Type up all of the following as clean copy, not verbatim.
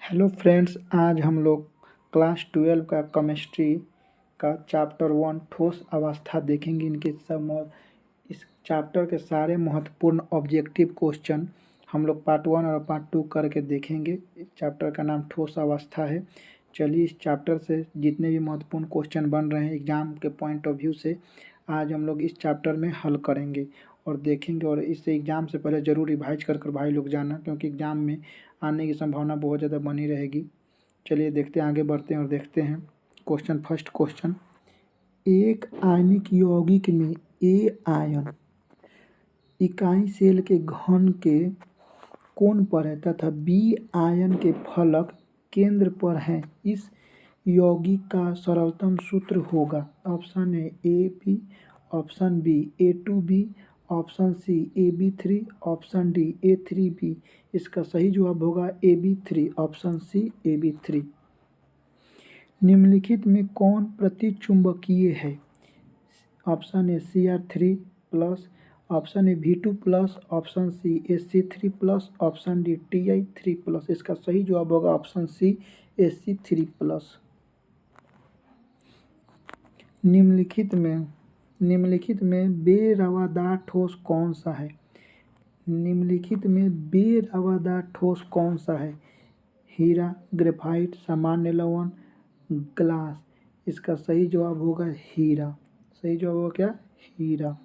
Hello friends, आज हम लोग क्लास 12 का केमिस्ट्री का चैप्टर 1 ठोस अवस्था देखेंगे। इस चैप्टर के सारे महत्वपूर्ण ऑब्जेक्टिव क्वेश्चन हम लोग पार्ट 1 और पार्ट 2 करके देखेंगे। इस चैप्टर का नाम ठोस अवस्था है। चलिए, इस चैप्टर से जितने भी महत्वपूर्ण क्वेश्चन बन रहे हैं एग्जाम के पॉइंट ऑफ व्यू से, आज हम लोग इस चैप्टर में हल करेंगे और देखेंगे। और इससे एग्ज़ाम से पहले ज़रूर रिवाइज कर भाई लोग जाना, क्योंकि एग्ज़ाम में आने की संभावना बहुत ज़्यादा बनी रहेगी। चलिए देखते हैं, आगे बढ़ते हैं और देखते हैं क्वेश्चन। फर्स्ट क्वेश्चन, एक आयनिक यौगिक में ए आयन इकाई सेल के घन के कोण पर है तथा बी आयन के फलक केंद्र पर है। इस यौगिक का सरलतम सूत्र होगा। Option A B, option B A2B, option C AB3, option D A3B। इसका सही जवाब होगा AB3, ऑप्शन सी AB3। निम्नलिखित में कौन प्रतिचुंबकीय है? Option A Cr3+, option A V2+, option C Sc3+, option D Ti3+। इसका सही जवाब होगा ऑप्शन सी Sc3+। निम्नलिखित में बेरवादार ठोस कौन सा है? निम्नलिखित में बेरवादार ठोस कौन सा है? हीरा, ग्रेफाइट, सामान्य लवण, ग्लास। इसका सही जवाब होगा हीरा। सही जवाब होगा क्या? हीरा।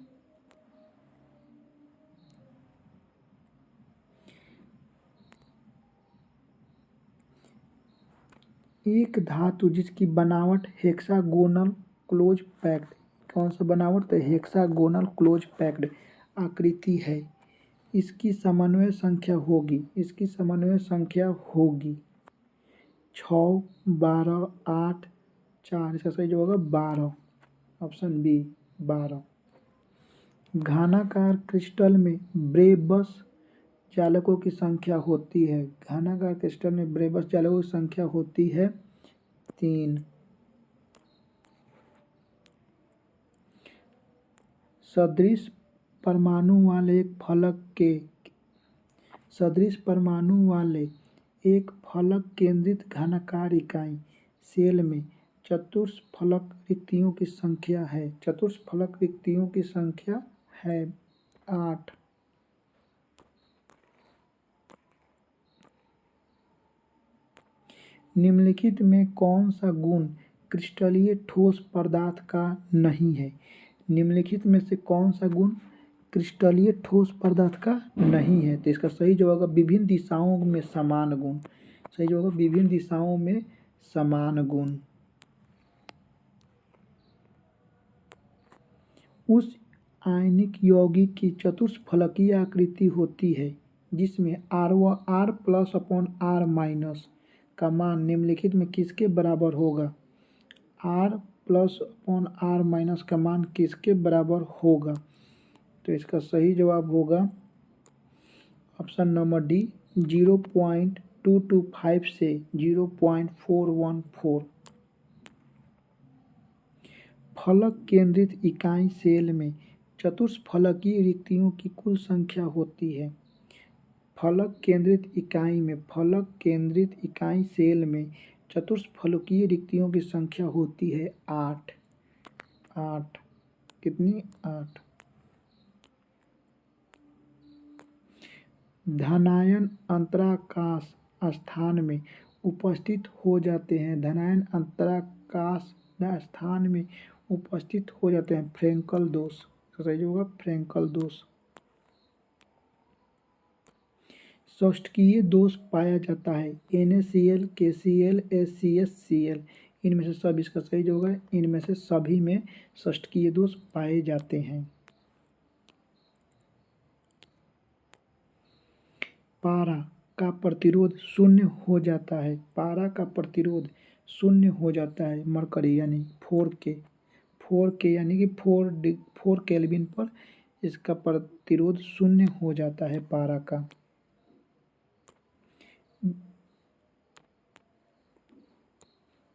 एक धातु जिसकी बनावट हेक्सागोनल क्लोज पैक्ड, कौन सा बनावट? तो हेक्सागोनल क्लोज पैक्ड आकृति है। इसकी समन्वय संख्या होगी 6, 12, 8, 4। इसका सही जवाब होगा 12, ऑप्शन बी 12। घनाकार क्रिस्टल में ब्रेबस चालकों की संख्या होती है। घनाकार क्रिस्टल में ब्रेबस चालकों की संख्या होती है 3। सदृश परमाणु वाले एक फलक केंद्रित घनाकार इकाई सेल में चतुष्फलक रिक्तियों की संख्या है। चतुष्फलक रिक्तियों की संख्या है 8। निम्नलिखित में कौन सा गुण क्रिस्टलीय ठोस पदार्थ का नहीं है? निम्नलिखित में से कौन सा गुण क्रिस्टलीय ठोस पदार्थ का नहीं है? तो इसका सही जवाब होगा विभिन्न दिशाओं में समान गुण। सही जवाब होगा विभिन्न दिशाओं में समान गुण। उस आयनिक यौगिक की चतुष्फलकीय आकृति होती है जिसमें R+/R- का मान निम्नलिखित में किसके बराबर होगा? R+/R- का मान किसके बराबर होगा? तो इसका सही जवाब होगा ऑप्शन नंबर डी, 0.225 से 0.414। फलक केंद्रित इकाई सेल में चतुष्फलकीय रिक्तियों की कुल संख्या होती है। फलक केंद्रित इकाई सेल में चतुष्फलकीय रिक्तियों की संख्या होती है 8। कितनी? 8। धनायन अंतराकाश स्थान में उपस्थित हो जाते हैं। धनायन अंतराकाश स्थान में उपस्थित हो जाते हैं फ्रेंकल दोष। सही होगा फ्रेंकल दोष। षष्ठकीय दोष पाया जाता है NaCl, KCl, HCl, Cl। इनमें से सब, इसका सही जो होगा इनमें से सभी में षष्ठकीय दोष पाए जाते हैं। पारा का प्रतिरोध शून्य हो जाता है। पारा का प्रतिरोध शून्य हो जाता है मरकरी यानी 4K यानी कि 4 केल्विन पर इसका प्रतिरोध शून्य हो जाता है पारा का।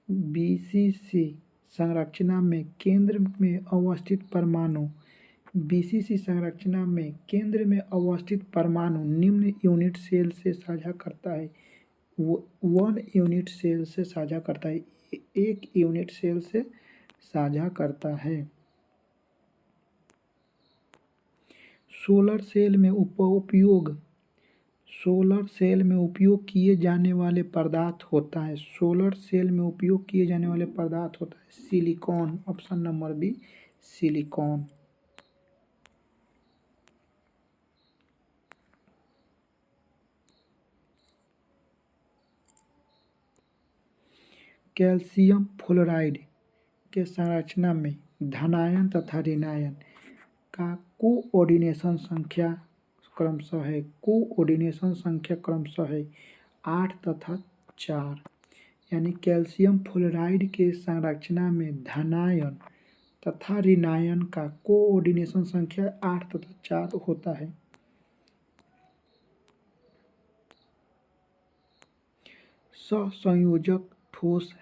BCC संरचना में केंद्र में अवस्थित परमाणु निम्न यूनिट सेल से साझा करता है। वो 1 यूनिट सेल से साझा करता है, 1 यूनिट सेल से साझा करता है। सोलर सेल में उपयोग सोलर सेल में उपयोग किए जाने वाले पदार्थ होता है, सोलर सेल में उपयोग किए जाने वाले पदार्थ होता है silicon. Option number B silicon. Calcium fluoride के संरचना में धनायन तथा ऋणायन का कोऑर्डिनेशन संख्या क्रमशः है 8 तथा 4। यानी कैल्शियम फ्लोराइड के संरचना में धनायन तथा ऋणायन का कोऑर्डिनेशन संख्या 8 तथा 4 होता है। सहसंयोजक ठोस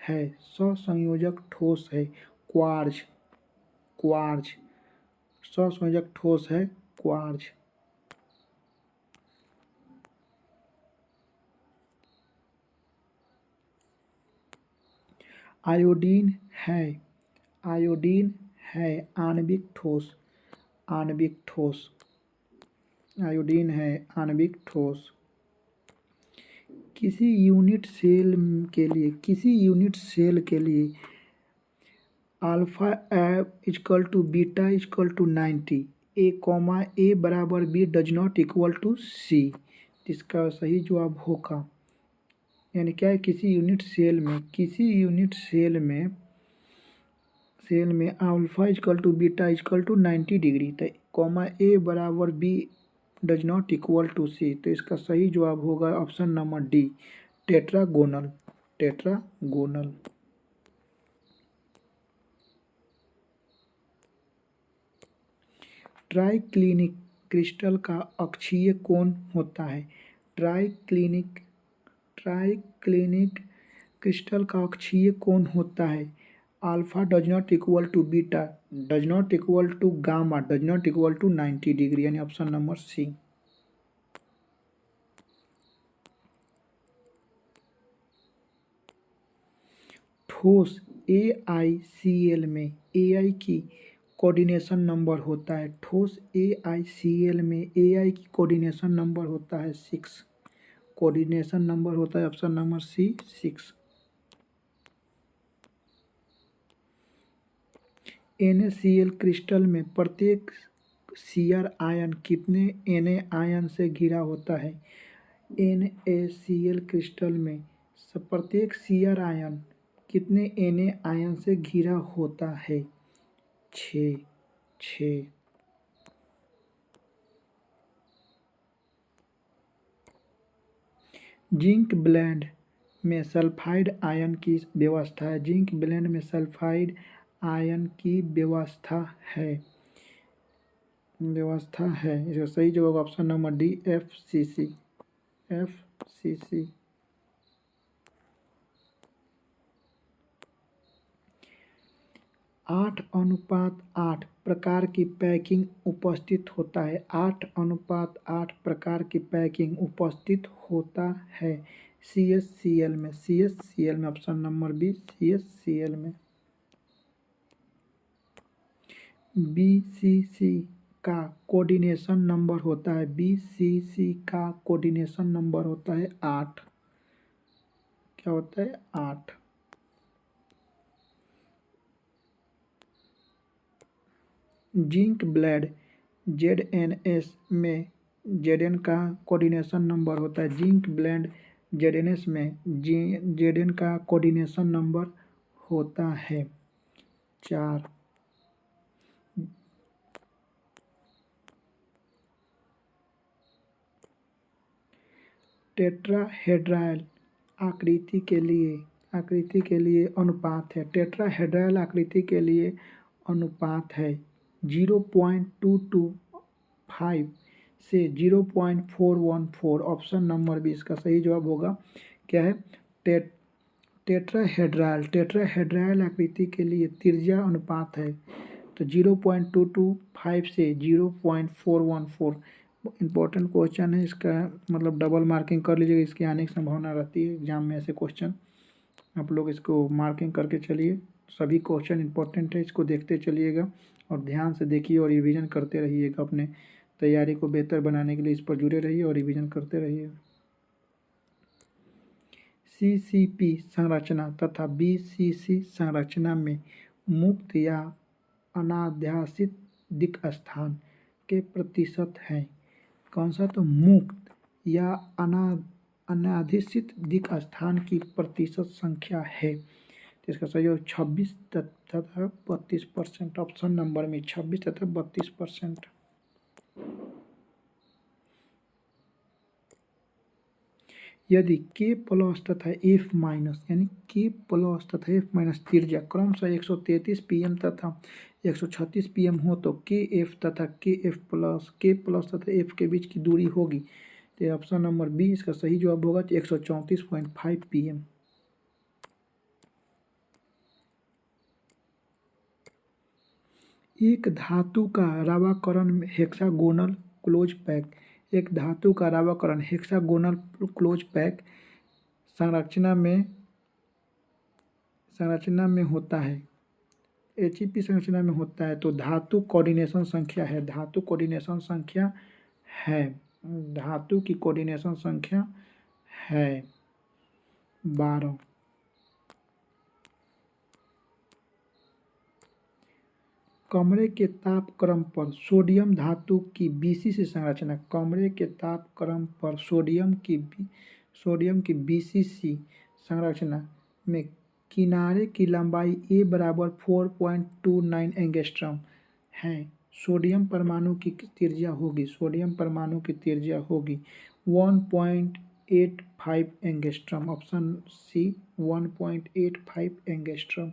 है क्वार्ज। सहसंयोजक ठोस है क्वार्ज। आयोडीन है आणविक ठोस। आयोडीन है आणविक ठोस। किसी यूनिट सेल के लिए alpha equal to beta equal to 90 A बराबर B does not equal to C. इसका सही जवाब होगा, यानी क्या है, किसी यूनिट सेल में alpha equal to beta equal to 90 degree, तो कॉमा ए बराबर B does not equal to C. तो इसका सही जवाब होगा option number D tetragonal. Triclinic crystal का अक्षीय कोण होता है। ट्राइक्लिनिक क्रिस्टल का अक्षीय कोण होता है alpha does not equal to beta does not equal to gamma does not equal to 90 degree, यानी ऑप्शन नंबर सी। ठोस AiCl में Ai की कोऑर्डिनेशन नंबर होता है। ठोस AiCl में Ai की कोऑर्डिनेशन नंबर होता है 6। कोऑर्डिनेशन नंबर होता है option number C 6। NaCl crystal में प्रत्येक Cr आयन कितने Na आयन से घिरा होता है। NaCl क्रिस्टल में प्रत्येक Cr आयन कितने Na आयन से घिरा होता है। 6। जिंक ब्लेंड में सल्फाइड आयन की व्यवस्था है। जिंक ब्लेंड में सल्फाइड आयन की व्यवस्था है। इसका सही जवाब ऑप्शन नंबर डी FCC। 8:8 प्रकार की पैकिंग उपस्थित होता है। 8:8 प्रकार की पैकिंग उपस्थित होता है CHCl में ऑप्शन नंबर बी CHCl में। BCC का कोऑर्डिनेशन नंबर होता है। BCC का कोऑर्डिनेशन नंबर होता है 8। क्या होता है 8। जिंक ब्लेंड ZnS में Zn का कोऑर्डिनेशन नंबर होता है। जिंक ब्लेंड ZnS में Zn का कोऑर्डिनेशन नंबर होता है 4। टेट्राहेड्रल आकृति के लिए अनुपात है। टेट्राहेड्रल आकृति के लिए अनुपात है 0.225 से 0.414। ऑप्शन नंबर बी इसका सही जवाब होगा, क्या है, टेट्राहेड्रल आकृति के लिए त्रिज्या अनुपात है तो 0.225 से 0.414 इम्पोर्टेंट क्वेश्चन है इसका, मतलब डबल मार्किंग कर लीजिएगा, इसकी आने की संभावना रहती है एग्जाम में ऐसे क्वेश्चन। आप लोग इसको मार्किंग करके चलिए, सभी क्वेश्चन इंपॉर्टेंट है, इसको देखते चलिएगा और ध्यान से देखिए और रिवीजन करते रहिएगा। अपने तैयारी को बेहतर बनाने के लिए इस पर जुड़े रहिए और रिवीजन करते रहिए। सीसीपी संरचना तथा बीसीसी संरचना में मुक्त या अनाध्यासित दिक् स्थान के प्रतिशत हैं। कौन सा? तो मुक्त या अनाधिसित दिक् स्थान की प्रतिशत संख्या है। तो इसका सही हो 26 तथा 32%। ऑप्शन नंबर में 26 तथा 32%। यदि के प्लस तथा एफ माइनस यानी के प्लस तथा एफ माइनस त्रिज्या क्रमशः 133 pm तथा 136 pm हो तो के एफ तथा के प्लस तथा एफ के बीच की दूरी होगी। तो ऑप्शन नंबर बी इसका सही जवाब होगा 134.5 pm। एक धातु का रावाकरण हेक्सागोनल क्लोज पैक, एक धातु का रावाकरण हेक्सागोनल क्लोज पैक संरचना में होता है, एचईपी संरचना में होता है। तो धातु कोऑर्डिनेशन संख्या है, धातु कोऑर्डिनेशन संख्या है, धातु की कोऑर्डिनेशन संख्या है 12। कमरे के तापक्रम पर सोडियम धातु की बीसीसी संरचना, कमरे के तापक्रम पर सोडियम की बीसीसी संरचना में किनारे की लंबाई ए बराबर 4.29 एंगस्ट्रॉम है। सोडियम परमाणु की त्रिज्या होगी 1.85 angstrom. Option C 1.85 angstrom.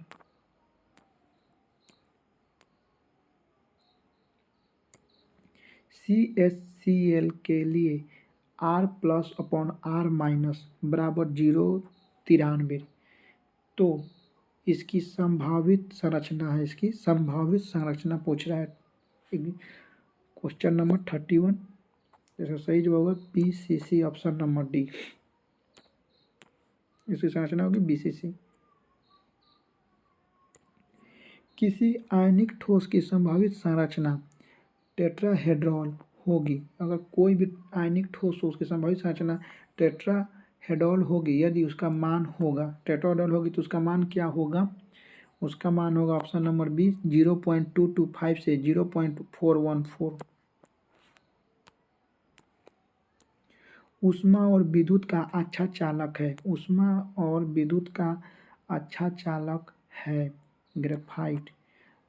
CHCl के लिए R+/R- बराबर 0.93। तो इसकी संभावित संरचना है, इसकी संभावित संरचना पूछ रहा है क्वेश्चन नंबर 31। इसका सही जवाब होगा BCC, ऑप्शन नंबर डी। इसकी संरचना होगी BCC। किसी आयनिक ठोस की संभावित संरचना टेट्राहेड्रॉल होगी। अगर कोई भी आयनिक ठोस हो उसकी संभावित संरचना टेट्राहेड्रॉल होगी यदि उसका मान होगा, टेट्राहेड्रॉल होगी तो उसका मान क्या होगा? उसका मान होगा ऑप्शन नंबर बी 0.225 से 0.414। ऊष्मा और विद्युत का अच्छा चालक है, ऊष्मा और विद्युत का अच्छा चालक है ग्रेफाइट।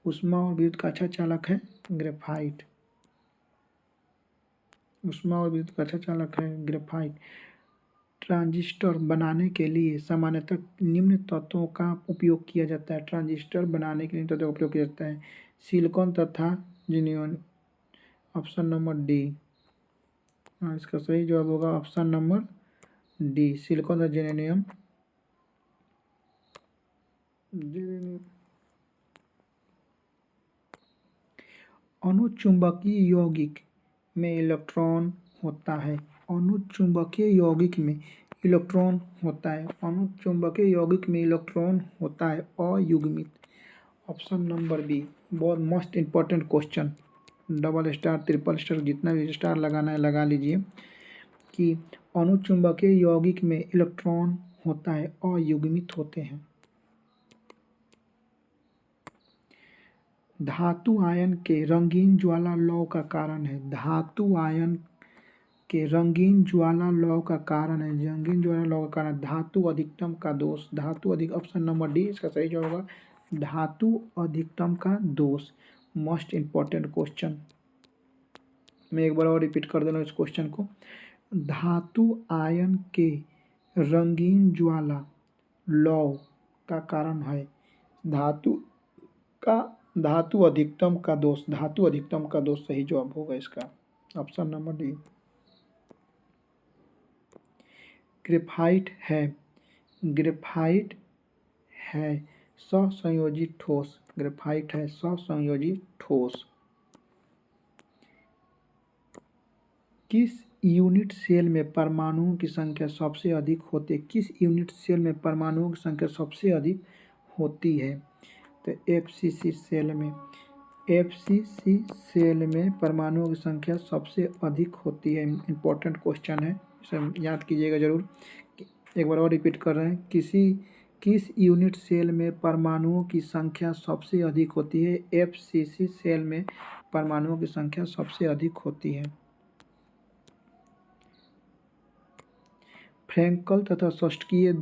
ऊष्मा और विद्युत का अच्छा चालक है ग्रेफाइट। ऊष्मा और विद्युत का अच्छा चालक है ग्रेफाइट। ट्रांजिस्टर बनाने के लिए सामान्यतः निम्न तत्वों का उपयोग किया जाता है। ट्रांजिस्टर बनाने के लिए तत्वों का उपयोग किया जाता है सिलिकॉन तथा जिनियन। Option number D. इसका सही जवाब होगा ऑप्शन नंबर डी, सिलिकॉन तथा जेनेनियम। अनुचुंबकीय यौगिक में इलेक्ट्रॉन होता है, अनुचुंबकीय यौगिक में इलेक्ट्रॉन होता है, अनुचुंबकीय यौगिक में इलेक्ट्रॉन होता है अयुग्मित। Option number B. बहुत मस्त important question, double star triple star जितना भी स्टार लगाना है लगा लीजिए कि अनुचुंबकीय यौगिक में इलेक्ट्रॉन होता है अयुग्मित होते हैं। धातु आयन के रंगीन ज्वाला लौ का कारण है, धातु आयन के रंगीन ज्वाला लौ का कारण है, रंगीन ज्वाला लौ का कारण धातु अधिकतम का दोष, धातु अधिक। ऑप्शन नंबर डी इसका सही जवाब होगा धातु अधिकतम का दोष। मोस्ट इंपॉर्टेंट क्वेश्चन, मैं एक बार और रिपीट कर दे रहा हूँ इस क्वेश्चन को। धातु आयन के रंगीन ज्वाला लौ का कारण है धातु अधिकतम का दोष, धातु अधिकतम का दोष सही जवाब होगा इसका ऑप्शन नंबर डी। ग्रेफाइट है सहसंयोजी ठोस, ग्रेफाइट है सहसंयोजी ठोस। किस यूनिट सेल में परमाणुओं की संख्या सबसे अधिक होती है? किस यूनिट सेल में परमाणुओं की संख्या सबसे अधिक होती है? तो एफसीसी सेल में परमाणुओं की संख्या सबसे अधिक होती है। इम्पोर्टेंट क्वेश्चन है, इसे याद कीजिएगा जरूर। एक बार और रिपीट कर रहे हैं, किस यूनिट सेल में परमाणुओं की संख्या सबसे अधिक होती है? एफसीसी सेल में परमाणुओं की संख्या सबसे अधिक होती है। फ्रैंकल तथा षष्ठकीय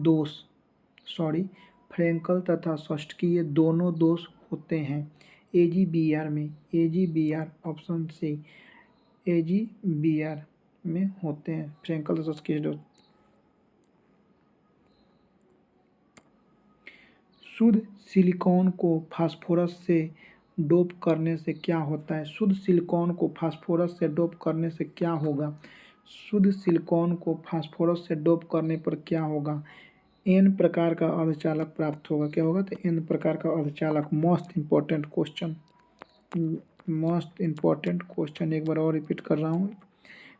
दोनों दोष होते हैं एजीबीआर में। एजीबीआर ऑप्शन सी, एजीबीआर में होते हैं फ्रैंकल तथा षष्ठकीय दोष। शुद्ध सिलिकॉन को फास्फोरस से डोप करने से क्या होता है? शुद्ध सिलिकॉन को फास्फोरस से डोप करने से क्या होगा? शुद्ध सिलिकॉन को फास्फोरस से डोप करने पर क्या होगा? एन प्रकार का अर्धचालक प्राप्त होगा। क्या होगा? तो एन प्रकार का अर्धचालक। मोस्ट इम्पोर्टेंट क्वेश्चन एक बार और रिपीट कर रहा हूँ।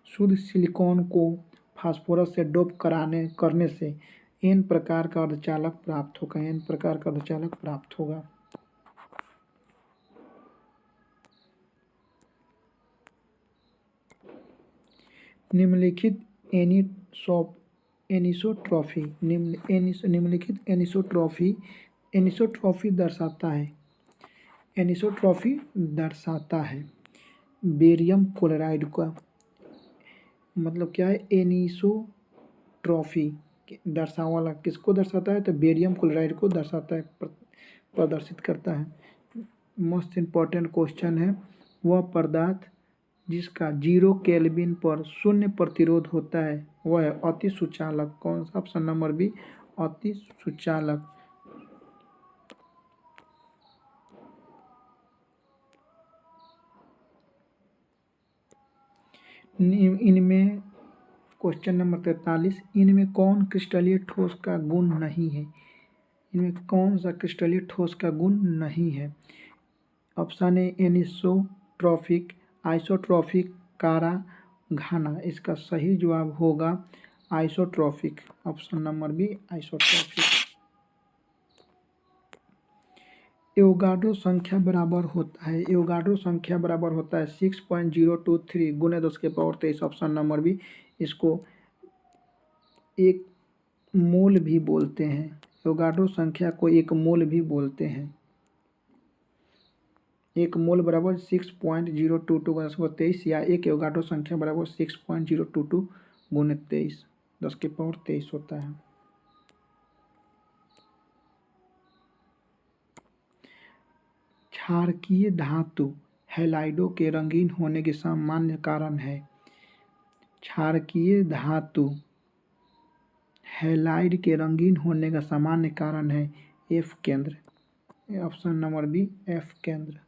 शुद्ध सिलिकॉन को फास्फोरस से डोप करने से एन प्रकार का अर्धचालक प्राप्त होगा। एन प्रकार का अर्धचालक प्राप्त होगा। निम्नलिखित एनिसोट्रॉफी दर्शाता है बेरियम क्लोराइड का। मतलब क्या है? एनिसोट्रॉफी वाला किसको दर्शाता है? तो बेरियम क्लोराइड को दर्शाता है, प्रदर्शित करता है। मोस्ट इम्पॉर्टेंट क्वेश्चन है, वह पदार्थ जिसका 0 केल्विन पर शून्य प्रतिरोध होता है वह है अति सुचालक। कौन सा? ऑप्शन नंबर बी, अति सुचालक। इनमें क्वेश्चन नंबर 43, इनमें कौन क्रिस्टलीय ठोस का गुण नहीं है? इनमें कौन सा क्रिस्टलीय ठोस का गुण नहीं है? ऑप्शन ए एनिसोट्रॉफिक, आइसोट्रॉफिक, कारा, घाना। इसका सही जवाब होगा isotropic. Option number B, isotropic. Avogadro संख्या बराबर होता है 6.023 गुने 10⁻23। Option number B. इसको एक मोल भी बोलते हैं। एवोगाड्रो संख्या को एक मोल भी बोलते हैं। एक मोल बराबर 6.022 गुने 10⁻23 या एक एवोगाड्रो संख्या बराबर 6.022 गुने 10⁻23 होता है। क्षारकीय धातु हैलाइडों के रंगीन होने के सामान्य कारण है। क्षारकीय धातु हैलाइड के रंगीन होने का सामान्य कारण है एफ केंद्र। ऑप्शन नंबर बी, एफ केंद्र।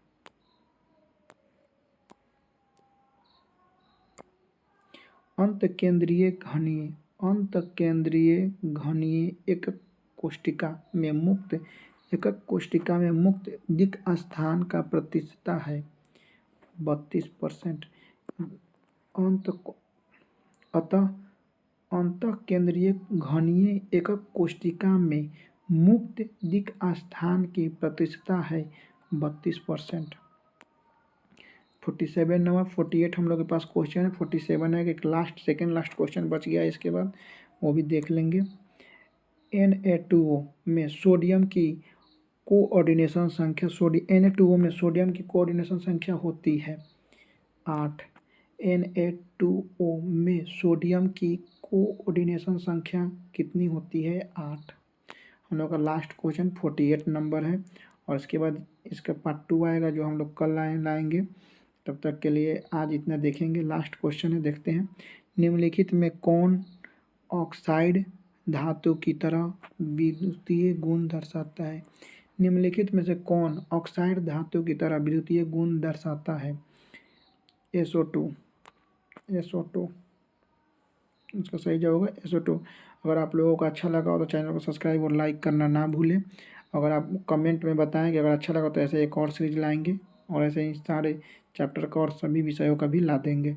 अंतकेंद्रीय घनीय एकक कोशिका में मुक्त दिक् स्थान का प्रतिशतता है 32%। अतः अंतकेंद्रीय घनीय एकक कोशिका में मुक्त दिक् स्थान की प्रतिशतता है 32%। 47 नंबर 48 हम लोग के पास क्वेश्चन है। 47 है कि सेकेंड लास्ट क्वेश्चन बच गया है, इसके बाद वो भी देख लेंगे। Na2O में सोडियम की कोऑर्डिनेशन संख्या Na2O में सोडियम की कोऑर्डिनेशन संख्या होती है 8। Na2O में सोडियम की कोऑर्डिनेशन संख्या कितनी होती है? 8। हम लोग का लास्ट क्वेश्चन 48 नंबर है और इसके बाद इसका पार्ट 2 आएगा जो हम लोग कल लाएंगे। तब तक के लिए आज इतना देखेंगे। लास्ट क्वेश्चन है, देखते हैं। निम्नलिखित में कौन ऑक्साइड धातु की तरह विद्युतीय गुण दर्शाता है? निम्नलिखित में से कौन ऑक्साइड धातु की तरह विद्युतीय गुण दर्शाता है? SO2। इसका सही जवाब होगा SO2। अगर आप लोगों को अच्छा लगा हो तो चैनल को सब्सक्राइब और लाइक करना ना भूलें। अगर आप कमेंट में बताएं कि अगर अच्छा लगा तो ऐसे एक और सीरीज लाएंगे और ऐसे ही सारे चैप्टर का और सभी विषयों का भी ला देंगे।